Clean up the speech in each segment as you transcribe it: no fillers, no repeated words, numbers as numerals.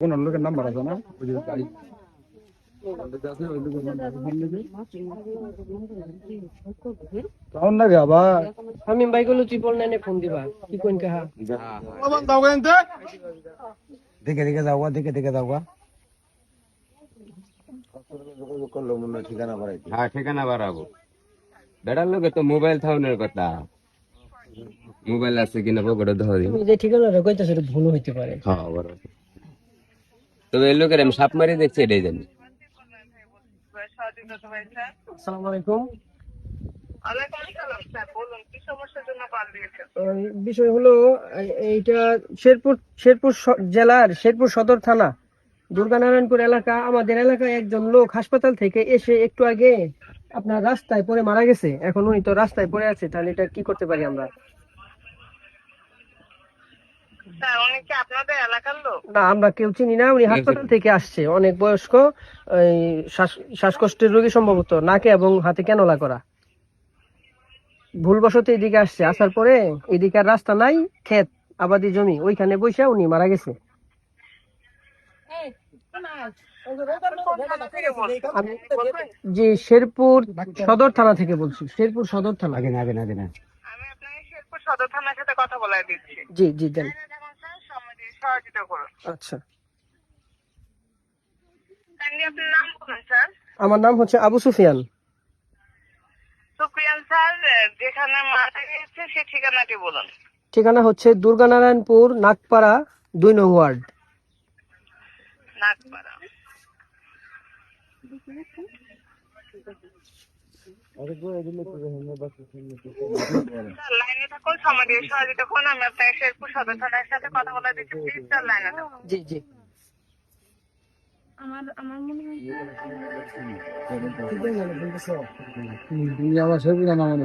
কোন লোকের নাম্বার আছে না ওই যে গাড়ি কাউন লাগে আবার আমি ভাই গুলো ট্রিপল 9 এ ফোন দিবা কি কোন কাহা দেখে দেখে যাওয়া দেখে দেখে যাওয়া হ্যাঁ ঠিকানা বাড়াবো বেড়ার লোকে তো মোবাইল থাউনের কথা মোবাইল আছে কিনা পকেটে ধরি তুমি যে ঠিকানাটা কইতাছো এটা ভুল হইতে পারে। হ্যাঁ বরাবর তবে এই লোকের আমি সাপ মারি দেখছি এটাই জানি। আসসালামু আলাইকুম। বিষয় হলো এইটা শেরপুর জেলার শেরপুর সদর থানা দুর্গানারায়ণপুর এলাকা। আমাদের এলাকায় একজন লোক হাসপাতাল থেকে এসে একটু আগে আপনার রাস্তায় পড়ে মারা গেছে। এখন উনি তো রাস্তায় পড়ে আছে, তাহলে এটা কি করতে পারি আমরা? না, আমরা কেউ চিনি না। উনি হাসপাতাল থেকে আসছে, অনেক বয়স্ক, শ্বাসকষ্টের রোগী, সম্ভবত নাকে এবং হাতে ক্যানোলা করা। ভুলবশত এদিকে আসছে, আসার পরে এদিকে আর রাস্তা নাই, ক্ষেত আবাদি জমি, ওইখানে বসে উনি মারা গেছে। জি, শেরপুর সদর থানা থেকে বলছি। শেরপুর সদর থানা। আগে না আগে না আগে না আমি আপনাকে শেরপুর সদর থানার সাথে কথা বলাই দিচ্ছি। জি জি দেন। সহযোগিতা করুন। আচ্ছা, আপনার নাম বলুন স্যার। আমার নাম হচ্ছে আবু সুফিয়ান। সুপ্রিয়ান স্যার, যেখানে মারা গেছে সে ঠিকানাটি বলুন। ঠিকানা হচ্ছে দুর্গানারায়ণপুর নাগপাড়া 2 নং ওয়ার্ড। নাগপাড়া। লাইনে থাকুন, সময় দিয়ে সহযোগিতা করুন। আমি আপনাকে শেরপুর সদর থানার সাথে কথা বলে দিচ্ছি। প্লিজ স্যার লাইনে থাকুন। জি জি। আমার ছবি না মনে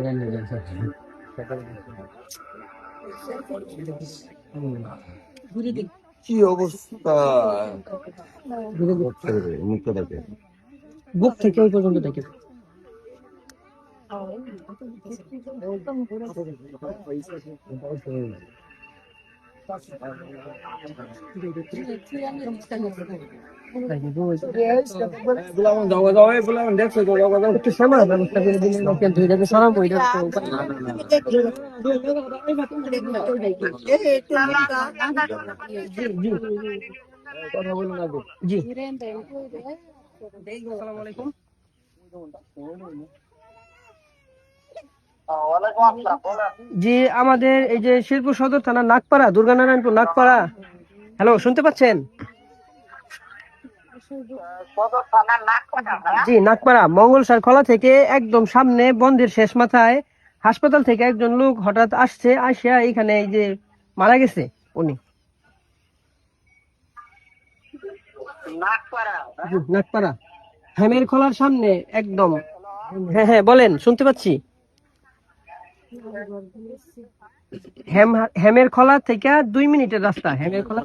কি অবস্থা মুখটা দেখে বুক থেকে ওই পর্যন্ত দেখে। একটু শ্যামার ব্যবস্থা করে দিলে লোকের ধুইটাকে সরাবো, এটা তো উপায় না। জি জি কথা বলুন না জি। আসসালামু আলাইকুম। জি, আমাদের এই যে শেরপুর সদর থানা নাগপাড়া, দুর্গানারায়ণপুর নাগপাড়া। হ্যালো, শুনতে পাচ্ছেন? জি, নাগপাড়া মঙ্গলসার খোলা থেকে একদম সামনে বন্ধের শেষ মাথায় হাসপাতাল থেকে একজন লোক হঠাৎ আসছে, আসিয়া এখানে এই যে মারা গেছে উনি। নাগপাড়া হেমের খোলার সামনে একদম। হ্যাঁ হ্যাঁ বলেন, শুনতে পাচ্ছি। হেমের খোলা থেকে 2 মিনিটের রাস্তা। হেমের খোলা